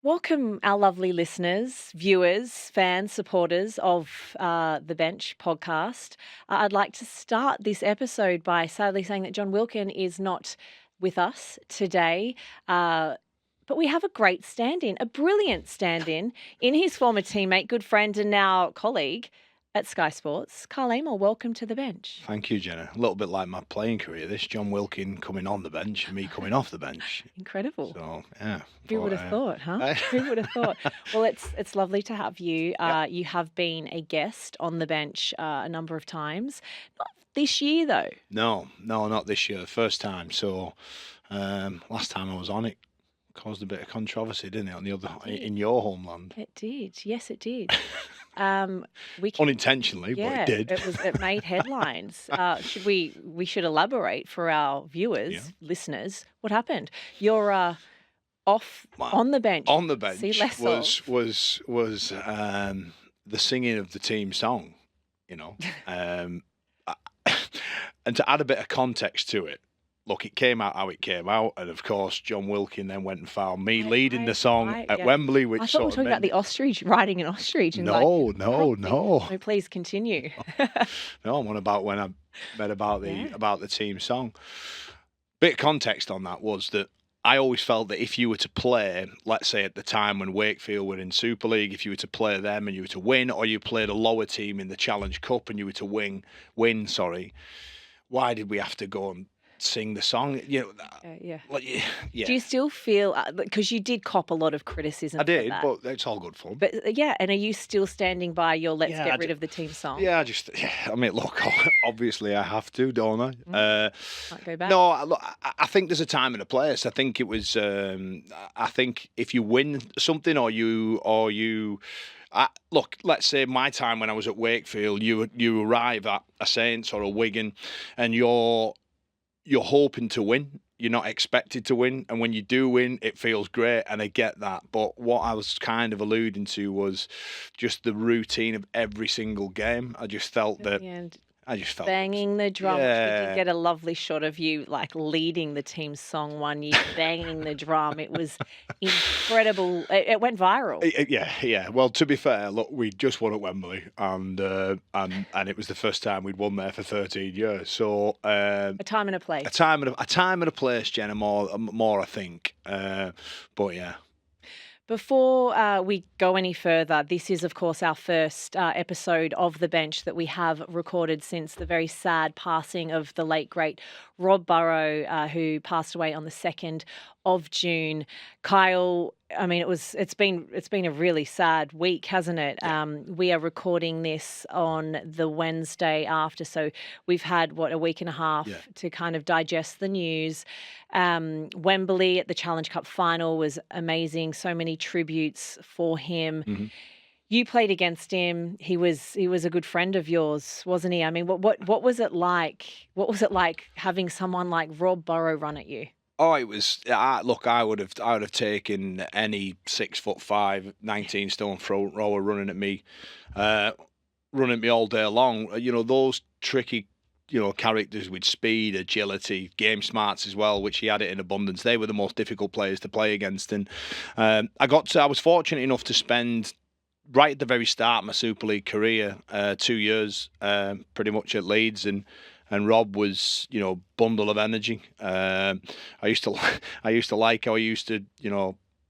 Welcome, our lovely listeners, viewers, fans, supporters of the Bench podcast. I'd like to start this episode by sadly saying that John Wilkin is not with us today, uh, but we have a great stand in, a brilliant stand in his former teammate, good friend, and now colleague at Sky Sports. Kyle Amor, welcome to the Bench. Thank you, Jenna. A little bit like my playing career. This John Wilkin coming on the bench and me coming off the bench. Incredible. So yeah, Who would have thought, huh? Who would have thought? Well, it's lovely to have you. Yep. You have been a guest on the bench a number of times. Not this year, though. No, not this year. First time. So last time I was on, it caused a bit of controversy, didn't it? On the other in your homeland. It did. Yes, it did. We Unintentionally, but yeah, it did. it made headlines. Should we should elaborate for our viewers, Yeah. listeners, what happened? You're off Well, on the bench. On the bench See less of. was the singing of the team song, you know. And to add a bit of context to it, look, it came out how it came out, and of course, John Wilkin then went and found me leading the song at yeah. Wembley, which I thought we sort were of talking about the ostrich, riding an ostrich. And like, no. no, please continue. No, I'm on about when I read about the team song. Bit of context on that was that I always felt that if you were to play, let's say at the time when Wakefield were in Super League, if you were to play them and you were to win, or you played a lower team in the Challenge Cup and you were to win, why did we have to go and sing the song? You know, Yeah. like, yeah. Do you still feel, because you did cop a lot of criticism I did, for that. but it's all good fun. But yeah, and are you still standing by your let's Yeah, get rid of the team song? Yeah, I mean, look, obviously I have to, don't I? Can't go back. No, look, I think there's a time and a place. I think it was. I think if you win something, or you. Look, let's say my time when I was at Wakefield, you arrive at a Saints or a Wigan, and you're hoping to win. You're not expected to win, and when you do win, it feels great, and I get that. But what I was kind of alluding to was just the routine of every single game. I just felt that. And I just felt banging the drum. Which we Yeah. did get a lovely shot of you like leading the team song one year, banging the drum. It was incredible. It went viral. Yeah. Well, to be fair, look, we just won at Wembley, and it was the first time we'd won there for 13 years. So A time and a place. a time and a place, Jenna. More, I think. But yeah. Before we go any further, this is, of course, our first episode of The Bench that we have recorded since the very sad passing of the late, great Rob Burrow, who passed away on the 2nd of June. Kyle, I mean, it's been a really sad week, hasn't it? Yeah. We are recording this on the Wednesday after, so we've had a week and a half to kind of digest the news. Wembley at the Challenge Cup final was amazing. So many tributes for him. Mm-hmm. You played against him. He was a good friend of yours, wasn't he? I mean, what was it like? What was it like having someone like Rob Burrow run at you? Oh, it was. Look, I would have taken any 6'5", 19 stone front rower running at me all day long. You know, those tricky, characters with speed, agility, game smarts as well, which he had it in abundance. They were the most difficult players to play against, and I was fortunate enough to spend right at the very start of my Super League career, 2 years, pretty much at Leeds, and Rob was, bundle of energy. I used to like how he used to,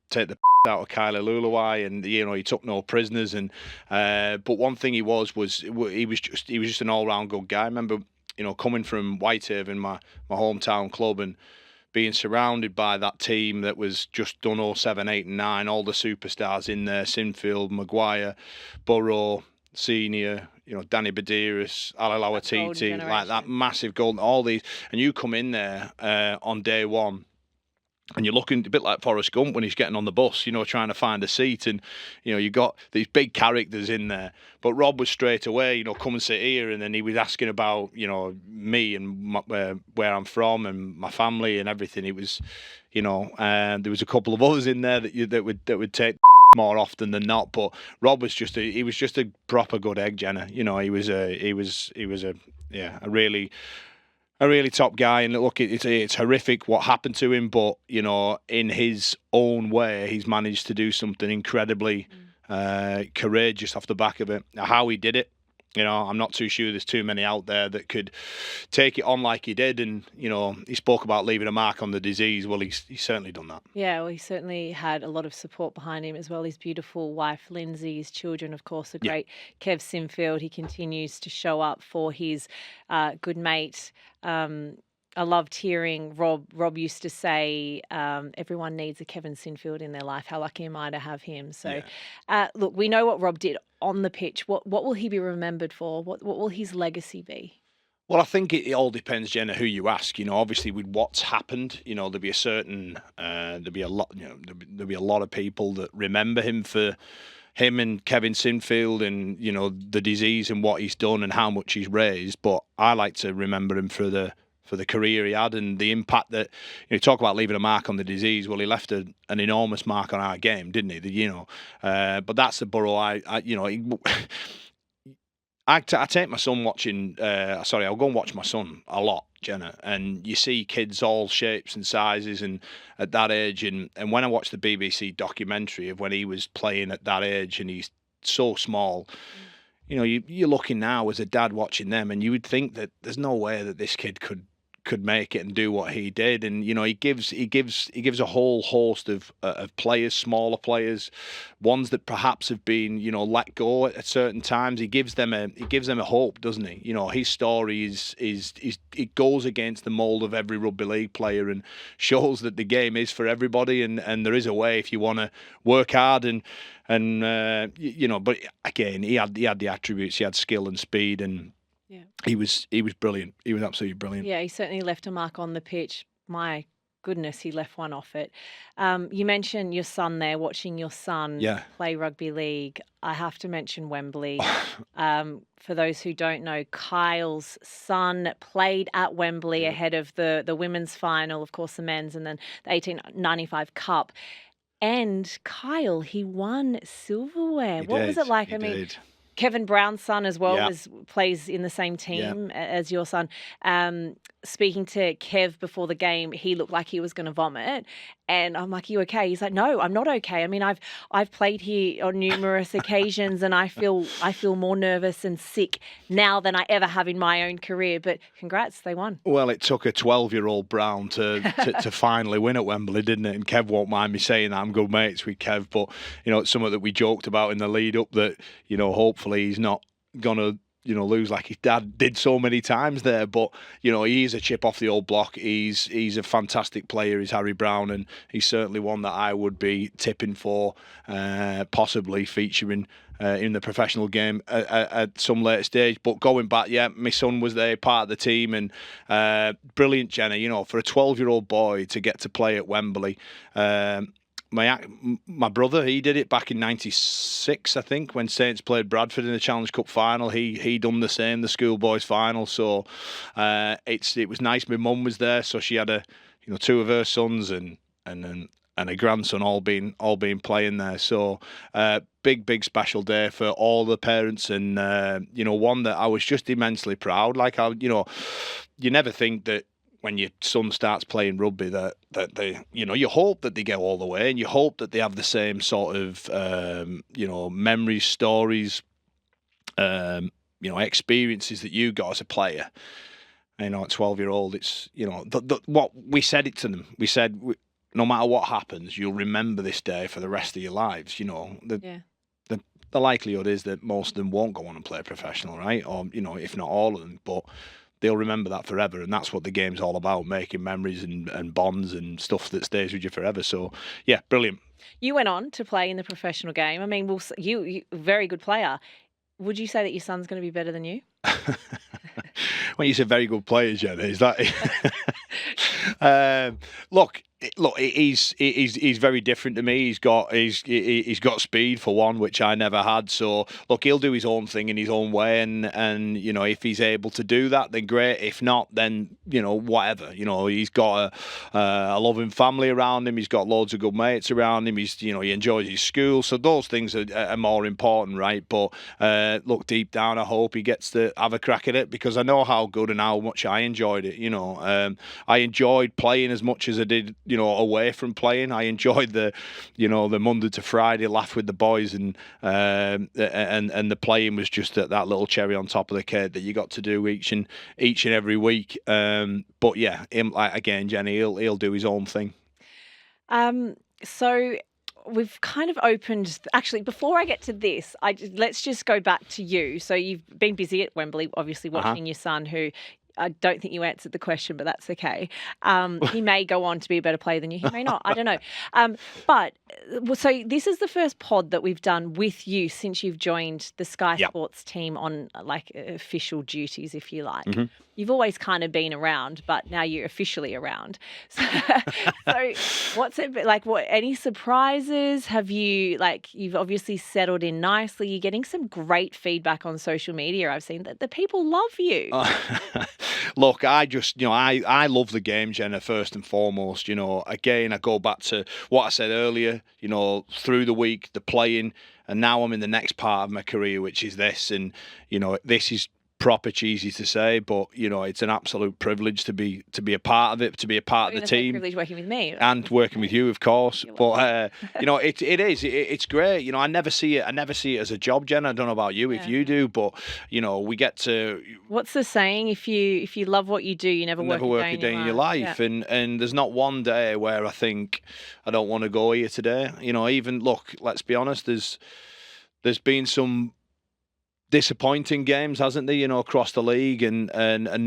take the out of Kyle Amor, and he took no prisoners. And but one thing he was just an all round good guy. I remember, coming from Whitehaven, my hometown club, and being surrounded by that team that was just done 07, 8 and 9, all the superstars in there, Sinfield, Maguire, Burrow, Senior, Danny Badiris, Alalawa Titi, like that massive golden, all these, and you come in there on day one, and you're looking a bit like Forrest Gump when he's getting on the bus, trying to find a seat, and you got these big characters in there. But Rob was straight away, come and sit here, and then he was asking about, me and where I'm from and my family and everything. It was, there was a couple of others in there that would take more often than not, but Rob was just a proper good egg, Jenna. He was a really a really top guy, and look, it's horrific what happened to him, but in his own way, he's managed to do something incredibly courageous off the back of it. How he did it, I'm not too sure there's too many out there that could take it on like he did. And he spoke about leaving a mark on the disease. Well, he's certainly done that. Yeah, well, he certainly had a lot of support behind him, as well. His beautiful wife, Lindsay, his children, of course, the great Kev Sinfield. He continues to show up for his good mate. I loved hearing Rob. Rob used to say, everyone needs a Kevin Sinfield in their life. How lucky am I to have him? So, look, we know what Rob did on the pitch. What will he be remembered for? What will his legacy be? Well, I think it all depends, Jenna, who you ask. Obviously with what's happened, there'll be a certain, there'll be a lot, there'll be a lot of people that remember him for him and Kevin Sinfield and the disease and what he's done and how much he's raised. But I like to remember him for the career he had and the impact that you talk about leaving a mark on the disease. Well, he left an enormous mark on our game, didn't he? But that's the Burrow. I take my son watching. I'll go and watch my son a lot, Jenna, and you see kids all shapes and sizes, and at that age, and when I watched the BBC documentary of when he was playing at that age, and he's so small. You're looking now as a dad watching them, and you would think that there's no way that this kid could make it and do what he did. And he gives a whole host of players, smaller players, ones that perhaps have been let go at certain times. He gives them a hope, doesn't he? His story is it goes against the mold of every rugby league player and shows that the game is for everybody, and there is a way if you want to work hard and but again, he had the attributes. He had skill and speed, and he was brilliant. He was absolutely brilliant. Yeah, he certainly left a mark on the pitch. My goodness, he left one off it. You mentioned your son there, watching your son play rugby league. I have to mention Wembley. For those who don't know, Kyle's son played at Wembley ahead of the women's final, of course, the men's, and then the 1895 Cup. And Kyle, he won silverware. What was it like? Kevin Brown's son as well plays in the same team as your son. Speaking to Kev before the game, he looked like he was going to vomit. And I'm like, "Are you okay?" He's like, "No, I'm not okay. I mean, I've played here on numerous occasions, and I feel more nervous and sick now than I ever have in my own career. But congrats, they won." Well, it took a 12-year-old Brown to finally win at Wembley, didn't it? And Kev won't mind me saying that. I'm good mates with Kev, but it's something that we joked about in the lead up that hopefully he's not gonna lose like his dad did so many times there. But he is a chip off the old block. He's a fantastic player, is Harry Brown, and he's certainly one that I would be tipping for possibly featuring in the professional game at some later stage. But going back, my son was there, part of the team, and brilliant, Jenna. For a 12-year-old boy to get to play at Wembley. My brother, he did it back in '96, I think, when Saints played Bradford in the Challenge Cup final. He done the same, the schoolboys final. So it was nice. My mum was there, so she had two of her sons and a grandson all been playing there. So big special day for all the parents, and one that I was just immensely proud. Like you never think that when your son starts playing rugby that they, you hope that they go all the way, and you hope that they have the same sort of memories, stories, experiences that you got as a player. At 12-year-old, it's what we said it to them. We said, no matter what happens, you'll remember this day for the rest of your lives. The likelihood is that most of them won't go on and play professional, right? Or if not all of them, but they'll remember that forever, and that's what the game's all about, making memories and bonds and stuff that stays with you forever. So, yeah, brilliant. You went on to play in the professional game. I mean, you very good player. Would you say that your son's going to be better than you? When you say very good player, Jenna, is that... Look, he's very different to me. He's got speed for one, which I never had. So look, he'll do his own thing in his own way, and if he's able to do that, then great. If not, then whatever. He's got a loving family around him. He's got loads of good mates around him. He enjoys his school. So those things are more important, right? But look, deep down, I hope he gets to have a crack at it, because I know how good and how much I enjoyed it. I enjoyed playing as much as I did, away from playing. I enjoyed the Monday to Friday laugh with the boys, and the playing was just that little cherry on top of the cake that you got to do each and every week. But yeah, him, like, again, Jenny, he'll do his own thing. So we've kind of opened. Actually, before I get to this, let's just go back to you. So you've been busy at Wembley, obviously watching your son, who I don't think you answered the question, but that's okay. He may go on to be a better player than you. He may not. I don't know. But so this is the first pod that we've done with you since you've joined the Sky Sports team on like official duties, if you like. Mm-hmm. You've always kind of been around, but now you're officially around. So what's it like? Any surprises? Have you, you've obviously settled in nicely. You're getting some great feedback on social media. I've seen that the people love you. Look, I just, I love the game, Jenna, first and foremost. Again, I go back to what I said earlier, through the week, the playing, and now I'm in the next part of my career, which is this. And, this is proper cheesy to say, but it's an absolute privilege to be a part of it, to be a part of the team. Privilege working with me and working with you, of course. But it's great. I never see it as a job, Jen. I don't know about you, if you do, but we get to. What's the saying? If you love what you do, you never work a day in your life. Yeah. And there's not one day where I think I don't want to go here today. Even look, let's be honest. There's been some disappointing games, hasn't there, across the league, and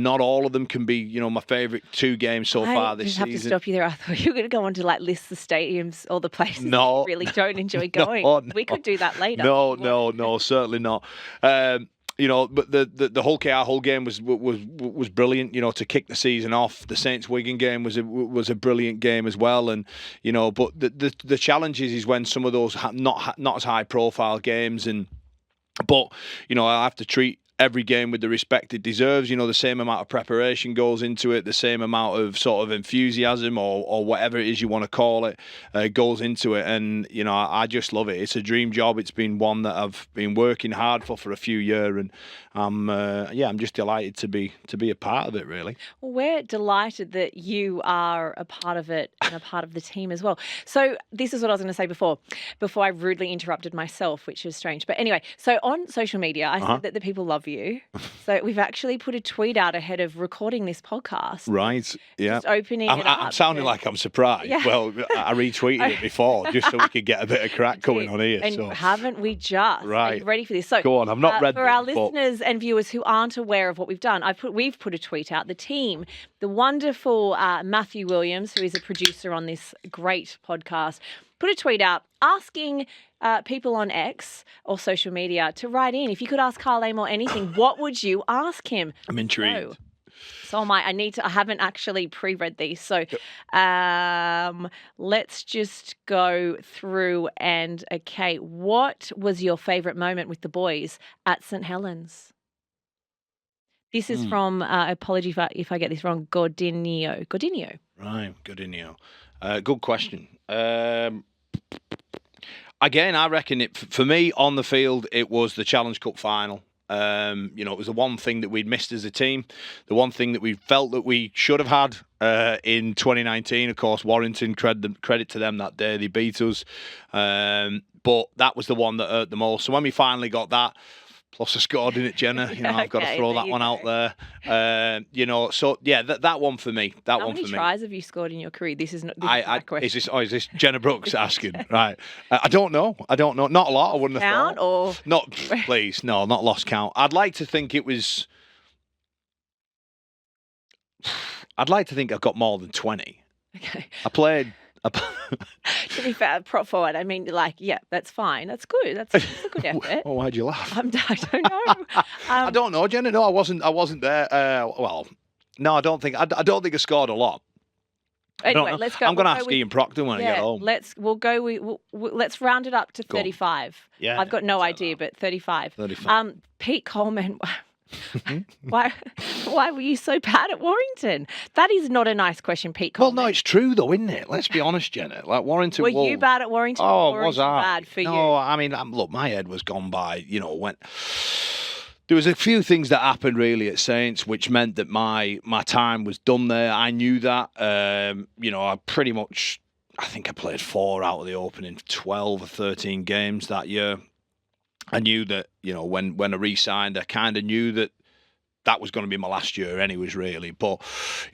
not all of them can be, my favourite two games so far this season. I have to stop you there. I thought you were going to go on to list the stadiums or the places that you really don't enjoy going. No. We could do that later. No, certainly not. But the Hull game was brilliant. To kick the season off. The Saints Wigan game was a brilliant game as well. And but the challenge is when some of those not as high profile games But, I have to treat every game with the respect it deserves. The same amount of preparation goes into it, the same amount of sort of enthusiasm or whatever it is you want to call it goes into it. And, I just love it. It's a dream job. It's been one that I've been working hard for a few years, and I'm just delighted to be a part of it, really. Well, we're delighted that you are a part of it and a part of the team as well. So this is what I was going to say before I rudely interrupted myself, which is strange. But anyway, so on social media, I said that the people love you. So we've actually put a tweet out ahead of recording this podcast. Right, yeah. Just opening it up. I'm sounding like I'm surprised. Yeah. Well, I retweeted it before just so we could get a bit of crack going on here. And haven't we just? Right. Are you ready for this? So go on, I'm not ready. For our listeners and viewers who aren't aware of what we've done, we've put a tweet out. The team, the wonderful Matthew Williams, who is a producer on this great podcast, put a tweet out asking people on X or social media to write in. If you could ask Kyle Amor anything, what would you ask him? I'm intrigued. So am I. I haven't actually pre-read these. So let's just go through and, okay, what was your favourite moment with the boys at St Helens? This is from, apology if I get this wrong, Godinho. Right, Godinho. Good question. Again, I reckon for me on the field, it was the Challenge Cup final. It was the one thing that we'd missed as a team, the one thing that we felt that we should have had in 2019. Of course, Warrington, credit to them that day, they beat us. But that was the one that hurt the most. So when we finally got that, plus I scored in it, Jenna. I've got to throw that one out there. So yeah, that one for me. How many tries have you scored in your career? This is not. This is my question. Is this Jenna Brooks asking? Right. I don't know. Not a lot. I wouldn't have thought. Or not. Please, no, not lost count. I'd like to think it was. I'd like to think I've got more than 20. Okay. I played. To be fair, prop forward. I mean, yeah, that's fine. That's good. That's a good effort. Well, why'd you laugh? I don't know. I don't know, Jenna. No, I wasn't there. Well, no, I don't think I scored a lot. Anyway, let's go. I'm going to we'll ask go with- Ian Proctor when I get home. Let's round it up to 35. Yeah, I've got no let's have idea, but 35. 35. Pete Coleman. Why were you so bad at Warrington? That is not a nice question, Pete Well, Coleman. no, it's true though, isn't it? Let's be honest, Jenna. Like Warrington. Were you bad at Warrington? Oh, or was Warrington I? Bad for no, you? I mean, look, my head was gone by. When there was a few things that happened really at Saints, which meant that my time was done there. I knew that. I pretty much. I think I played 4 out of the opening 12 or 13 games that year. I knew that, when I re-signed, I kind of knew that was going to be my last year anyways, really. But,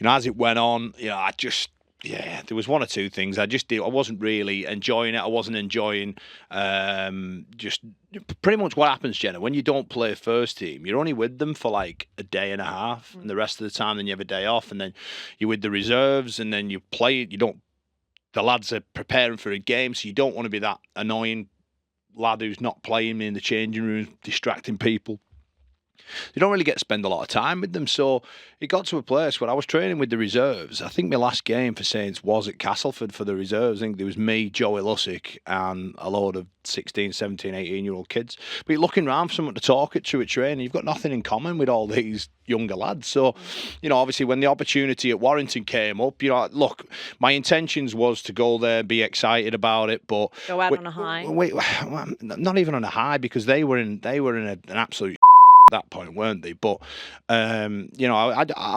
as it went on, there was one or two things I wasn't really enjoying it. I wasn't enjoying just pretty much what happens, Jenna, when you don't play first team, you're only with them for like a day and a half, and the rest of the time then you have a day off, and then you're with the reserves, and then you play. The lads are preparing for a game, so you don't want to be that annoying lad who's not playing in the changing room, distracting people. You don't really get to spend a lot of time with them. So it got to a place where I was training with the reserves. I think my last game for Saints was at Castleford for the reserves. I think there was me, Joey Lussick, and a load of 16, 17, 18-year-old kids. But you're looking around for someone to talk it to at training. You've got nothing in common with all these younger lads. So, obviously when the opportunity at Warrington came up, look, my intentions was to go there, be excited about it, but go out on a high. Not even on a high, because they were in an absolute that point, weren't they? But I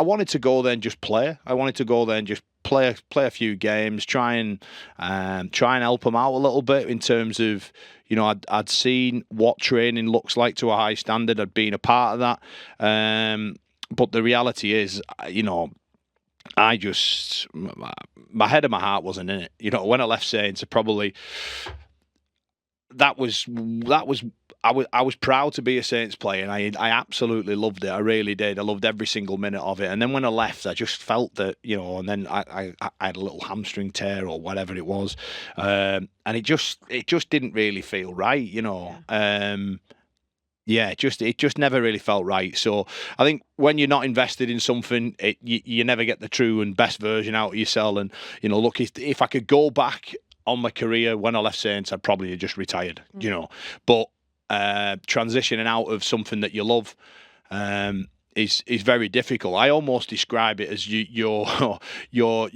wanted to go there and just play. I wanted to go there and just play a few games, try and help them out a little bit in terms of, I'd seen what training looks like to a high standard. I'd been a part of that. But the reality is, my head and my heart wasn't in it. When I left Saints, I was proud to be a Saints player, and I absolutely loved it. I really did. I loved every single minute of it. And then when I left, I just felt that, and then I had a little hamstring tear or whatever it was, and it just didn't really feel right, it just never really felt right. So I think when you're not invested in something, you never get the true and best version out of yourself. And look, if I could go back on my career when I left Saints, I'd probably have just retired, But transitioning out of something that you love is very difficult. I almost describe it as you're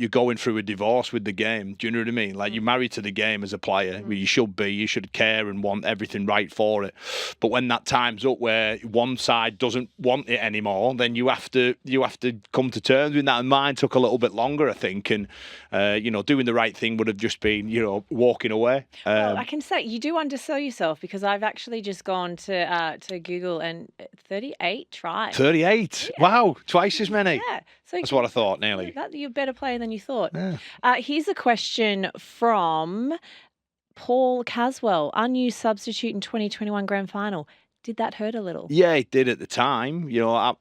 going through a divorce with the game. Do you know what I mean? Like, you're married to the game as a player. You should be. You should care and want everything right for it. But when that time's up where one side doesn't want it anymore, then you have to come to terms with that. And mine took a little bit longer, I think. And doing the right thing would have just been walking away. Well, I can say you do undersell yourself, because I've actually just gone to Google, and 38 tries. 38. Wow, twice as many. Yeah, so that's what I thought. Nearly. You're a better player than you thought. Yeah. Here's a question from Paul Caswell. Unused substitute in 2021 grand final. Did that hurt a little? Yeah, it did at the time.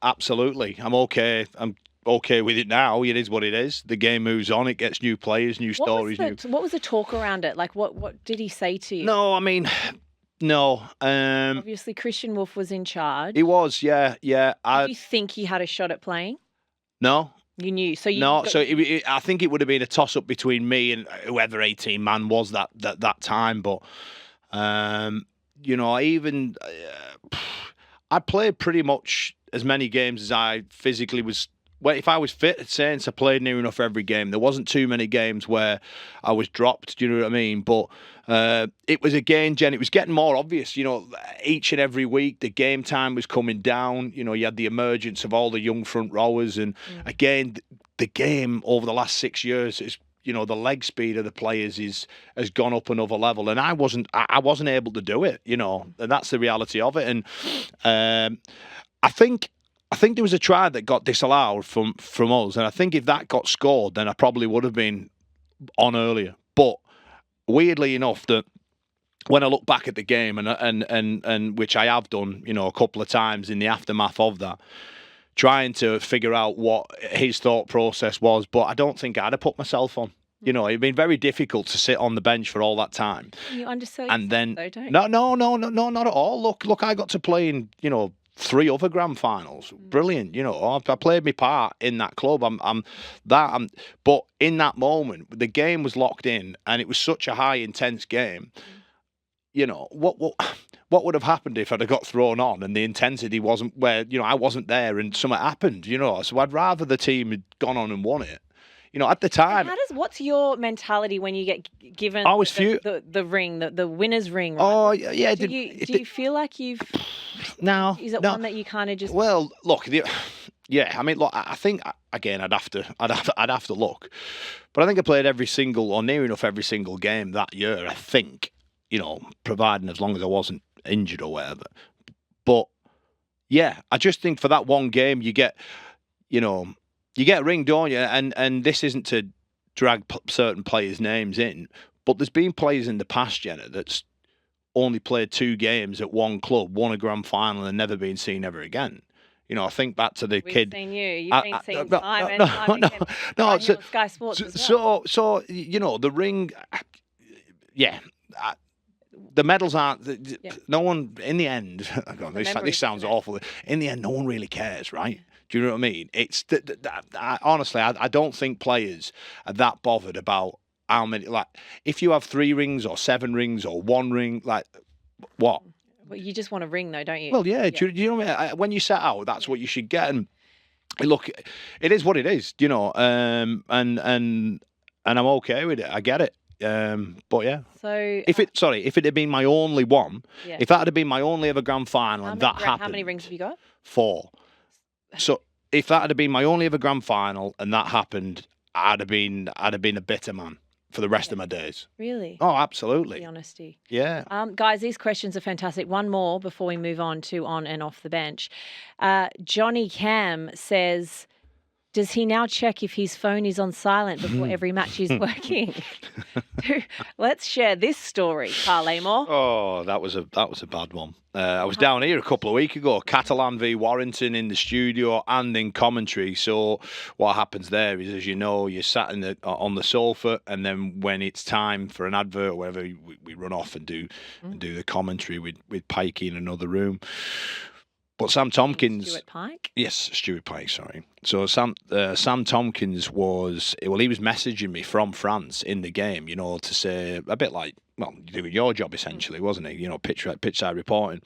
Absolutely. I'm okay. I'm okay with it now. It is what it is. The game moves on. It gets new players, new stories. What was the talk around it? Like, what did he say to you? No, I mean, no. Obviously, Christian Wolf was in charge. He was, yeah. Did you think he had a shot at playing? No. You knew. So I think it would have been a toss-up between me and whoever 18-man was that time. But, I played pretty much as many games as I physically was. Well, if I was fit at Saints, I played near enough every game. There wasn't too many games where I was dropped. Do you know what I mean? But it was, again, Jen, it was getting more obvious. Each and every week, the game time was coming down. You had the emergence of all the young front rowers. And again, the game over the last 6 years is, the leg speed of the players has gone up another level. And I wasn't able to do it, and that's the reality of it. And I think there was a try that got disallowed from us, and I think if that got scored, then I probably would have been on earlier. But weirdly enough, that when I look back at the game, and which I have done, a couple of times in the aftermath of that, trying to figure out what his thought process was, but I don't think I'd have put myself on. It'd been very difficult to sit on the bench for all that time. You undersell and then though, don't you? No, not at all. Look, I got to play in, 3 other grand finals. Brilliant, you know. I played my part in that club. But in that moment, the game was locked in, and it was such a high intense game. You know, what would have happened if I'd have got thrown on and the intensity wasn't where, you know, I wasn't there and something happened, you know. So I'd rather the team had gone on and won it. You know, at the time. What's your mentality when you get given the ring, the winner's ring? Right? Oh, yeah. Do you feel like you've? No. Is it one that you kind of just? Well, look. Yeah, I mean, look. I think again, I'd have to look, but I think I played every single or near enough every single game that year. I think, you know, providing as long as I wasn't injured or whatever. But yeah, I just think for that one game, you get, you know. You get a ring, don't you? And this isn't to drag certain players' names in, but there's been players in the past, Jenna, that's only played 2 games at one club, won a grand final, and never been seen ever again. You know, I think back to the kid. We've seen you. You've been seen time and time again. No. Sky Sports as well. So you know, the ring. Yeah. The medals aren't. No one in the end. God, this sounds awful. In the end, no one really cares, right? Do you know what I mean? It's honestly, I don't think players are that bothered about how many. Like, if you have 3 rings or 7 rings or 1 ring, like what? Well, you just want a ring, though, don't you? Well, yeah. Do you know what I mean? When you set out, that's what you should get. And look, it is what it is. You know, and I'm okay with it. I get it. But yeah. So if it had been my only one, if that had been my only ever grand final, and that happened, how many rings have you got? 4. So if that had been my only ever grand final and that happened, I'd have been a bitter man for the rest of my days. Really? Oh, absolutely. The honesty. Yeah. Guys, these questions are fantastic. One more before we move on to on and off the bench. Johnny Cam says, does he now check if his phone is on silent before every match he's working? Let's share this story, Kyle Amor. Oh, that was a bad one. I was down here a couple of weeks ago, Catalan v Warrington in the studio and in commentary. So what happens there is, as you know, you're sat on the sofa, and then when it's time for an advert or whatever, we run off and do the commentary with Pikey in another room. But Sam Tompkins... Stuart Pike? Yes, Stuart Pike, sorry. So Sam Tompkins he was messaging me from France in the game, you know, to say, a bit like, well, doing your job essentially, wasn't it? You know, pitchside reporting.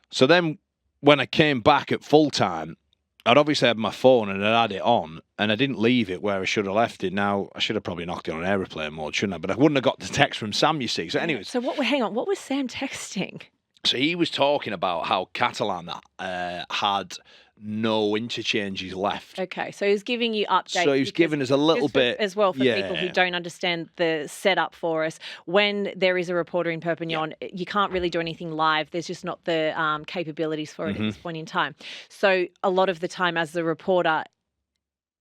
So then when I came back at full time, I'd obviously had my phone and I'd had it on, and I didn't leave it where I should have left it. Now, I should have probably knocked it on aeroplane mode, shouldn't I? But I wouldn't have got the text from Sam, you see. So anyways... So hang on, what was Sam texting? So he was talking about how Catalan had no interchanges left. Okay, so he was giving you updates. So he was giving us a little bit... As well, for people who don't understand the setup for us, when there is a reporter in Perpignan, you can't really do anything live. There's just not the capabilities for it at this point in time. So a lot of the time as the reporter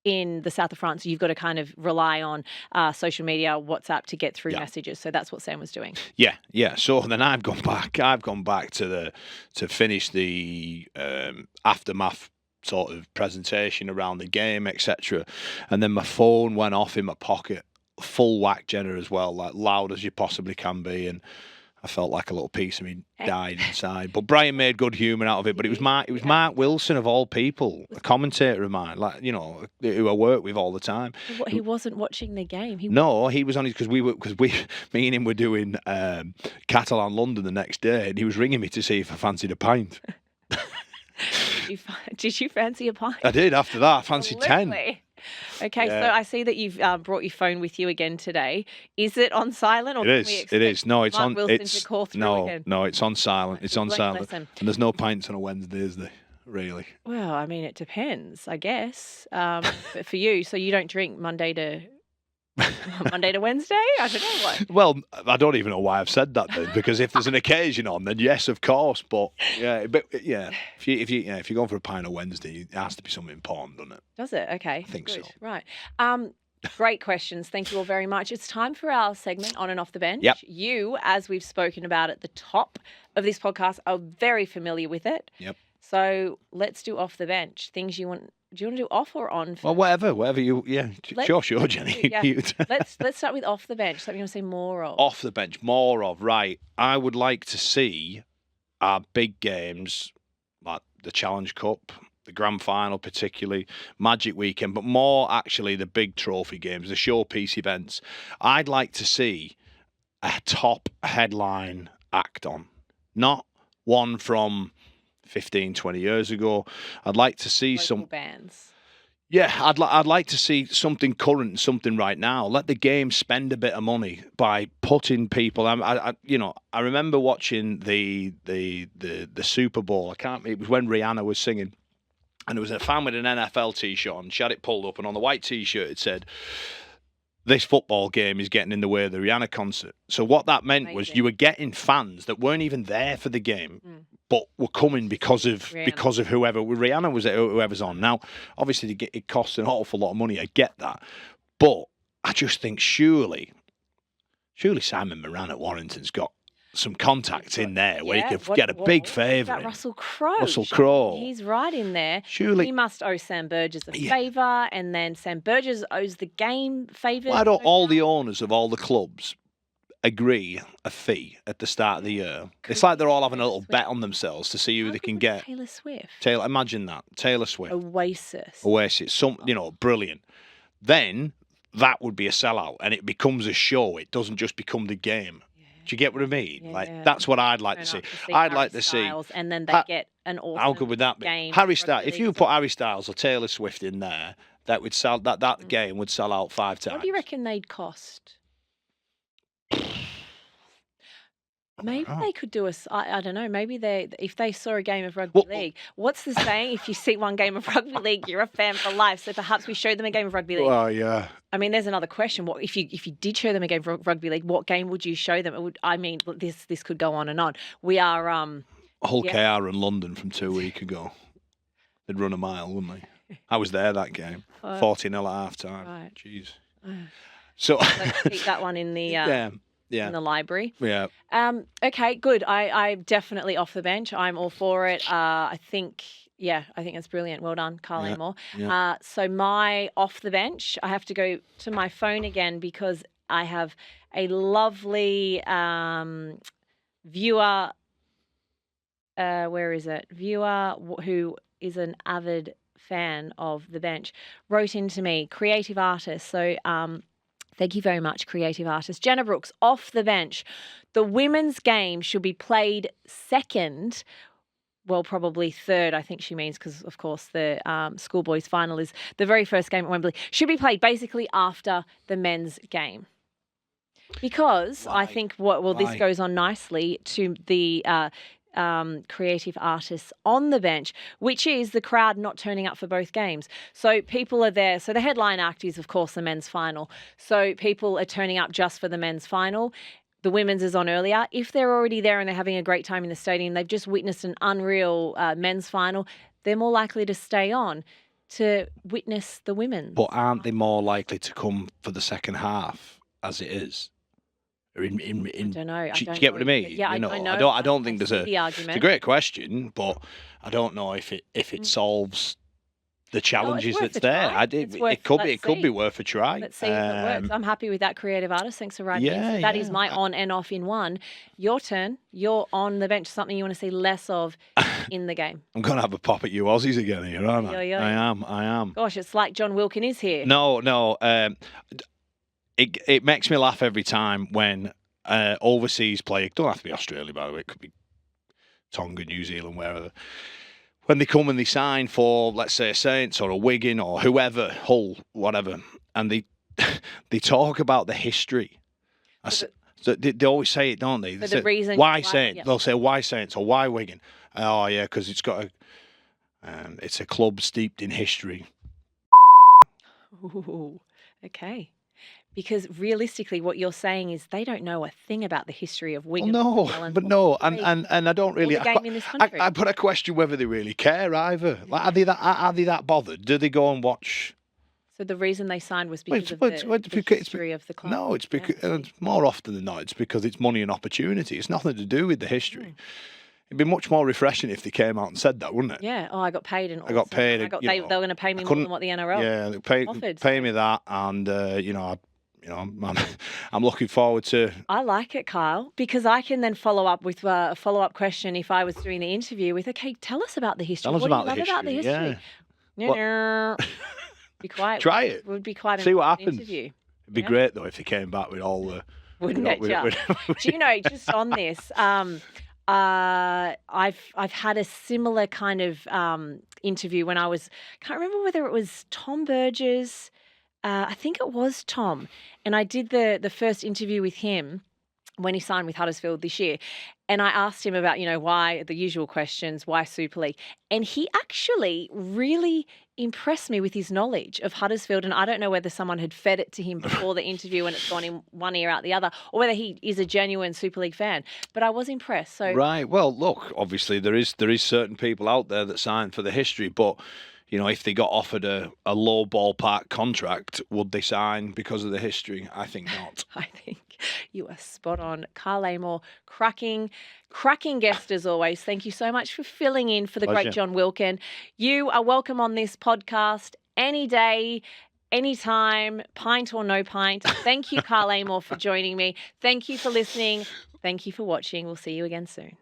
in the south of France, you've got to kind of rely on social media, WhatsApp to get through messages. So that's what Sam was doing. Yeah. So then I've gone back to finish the aftermath sort of presentation around the game, etc. And then my phone went off in my pocket, full whack, Jenna, as well, like loud as you possibly can be, and I felt like a little piece of me died inside. But Brian made good humour out of it. But it was Mark Wilson of all people, a commentator of mine, like, you know, who I work with all the time. He wasn't watching the game. He was on his, because me and him were doing Catalan London the next day, and he was ringing me to see if I fancied a pint. Did you fancy a pint? I did. After that, I fancied 10. Okay, so I see that you've brought your phone with you again today. Is it on silent? Or it is. No, it's Mark on. Wilson It's to call through again? No, it's on silent. It's on silent. Lesson. And there's no pints on a Wednesday, is there? Really? Well, I mean, it depends, I guess. But for you, so you don't drink Monday to Wednesday? I don't know what. Well, I don't even know why I've said that then, because if there's an occasion on, then yes, of course. But if you're going for a pint on Wednesday, it has to be something important, doesn't it? Does it? Okay. I think good. so. Right. Great questions. Thank you all very much. It's time for our segment on and off the bench. Yep. You, as we've spoken about at the top of this podcast, are very familiar with it. Yep. So let's do off the bench. Things you want. Do you want to do off or on? Well, whatever you. Yeah, sure, Jenny. Yeah. let's start with off the bench. Something you want to say more of? Off the bench, more of. Right. I would like to see our big games, like the Challenge Cup, the Grand Final particularly, Magic Weekend, but more actually the big trophy games, the showpiece events. I'd like to see a top headline act on, not one from 15, 20 years ago. I'd like to see Local bands. Yeah, I'd like to see something current, something right now. Let the game spend a bit of money by putting people. I remember watching the Super Bowl. It was when Rihanna was singing, and there was a fan with an NFL T-shirt on. She had it pulled up, and on the white T-shirt it said, "This football game is getting in the way of the Rihanna concert." So what that meant was you were getting fans that weren't even there for the game, but were coming because of Rihanna was whoever's on. Now, obviously, it costs an awful lot of money. I get that, but I just think surely Simon Moran at Warrington's got some contacts in there where he could get a big favour. Russell Crowe. Russell Crowe. He's right in there. Surely he must owe Sam Burgess a favour, and then Sam Burgess owes the game favours. Why don't all the owners of all the clubs agree a fee at the start of the year? It's like they're all having a little bet on themselves to see who they can get. Taylor Swift. Imagine that. Taylor Swift. Oasis. Brilliant. Then that would be a sellout, and it becomes a show. It doesn't just become the game. Do you get what I mean? That's what I'd like to see. I'd like to see. And then they get an awesome How good would that be? game. Harry Styles. If you put Harry Styles or Taylor Swift in there, that would sell. That game would sell out 5 times. What do you reckon they'd cost? Maybe they could do I don't know. Maybe if they saw a game of rugby league. What's the saying? If you see one game of rugby league, you're a fan for life. So perhaps we show them a game of rugby league. Well, yeah. I mean, there's another question. What if you did show them a game of rugby league? What game would you show them? This could go on and on. We are Hull KR in London from 2 weeks ago. They'd run a mile, wouldn't they? I was there that game. 40-0 at half time. Right. Jeez. So let's keep that one in the in the library. Yeah. Okay, good. I'm definitely off the bench. I'm all for it. I think it's brilliant. Well done, Kyle Amor. Yeah. So my off the bench, I have to go to my phone again because I have a lovely viewer. Where is it? Viewer who is an avid fan of the bench wrote into me, creative artist. So thank you very much, creative artist. Jenna Brooks, off the bench. The women's game should be played second. Well, probably third, I think she means, because, of course, the schoolboys final is the very first game at Wembley. Should be played basically after the men's game. Because I think, this goes on nicely to the creative artists on the bench, which is the crowd not turning up for both games. So people are there. So the headline act is, of course, the men's final. So people are turning up just for the men's final. The women's is on earlier. If they're already there and they're having a great time in the stadium, they've just witnessed an unreal men's final, they're more likely to stay on to witness the women's. But aren't they more likely to come for the second half as it is? I don't know. Do you get what I mean? Yeah, I know. I don't think there's the argument. It's a great question, but I don't know if it solves the challenges that's there. It could be worth a try. Let's see if it works. I'm happy with that, creative artist. Thanks for writing. Yeah, that is my on and off in one. Your turn. You're on the bench. Something you want to see less of in the game. I'm going to have a pop at you Aussies again here, aren't I? Yeah. I am. Gosh, it's like John Wilkin is here. No. It makes me laugh every time when overseas player, don't have to be Australia, by the way, it could be Tonga, New Zealand, wherever, when they come and they sign for, let's say, a Saints or a Wigan or whoever, Hull, whatever, and they talk about the history. They always say it, don't they? For the reason why Saints? Yeah. They'll say why Saints or why Wigan. Oh yeah, because it's got it's a club steeped in history. Ooh, okay. Because realistically, what you're saying is they don't know a thing about the history of Wigan. No, and I don't really. I put a question whether they really care either. Like, are they that bothered? Do they go and watch? So the reason they signed was because of the history of the club. No, it's because more often than not, it's because it's money and opportunity. It's nothing to do with the history. It'd be much more refreshing if they came out and said that, wouldn't it? Yeah. Oh, I got paid, and I got paid. They were going to pay me more than what the NRL offered. Pay me that, and I'm looking forward to. I like it, Kyle, because I can then follow up with a follow-up question if I was doing the interview with, okay, tell us about the history. Tell us What about do you the love about the history, history? yeah. Be quite. Try it. Would be quite See what an happens. interview. It'd be great though if they came back with all the. Wouldn't it just? Do you know, just on this, I've had a similar kind of interview when can't remember whether it was Tom Burgess. I think it was Tom, and I did the first interview with him when he signed with Huddersfield this year. And I asked him about, why the usual questions, why Super League? And he actually really impressed me with his knowledge of Huddersfield. And I don't know whether someone had fed it to him before the interview and it's gone in one ear out the other, or whether he is a genuine Super League fan. But I was impressed. So Right. Well, look, obviously there is certain people out there that sign for the history, but if they got offered a low ballpark contract, would they sign because of the history? I think not. I think you are spot on. Kyle Amor, cracking guest as always. Thank you so much for filling in for the great John Wilkin. You are welcome on this podcast any day, anytime, pint or no pint. Thank you, Kyle Amor, for joining me. Thank you for listening. Thank you for watching. We'll see you again soon.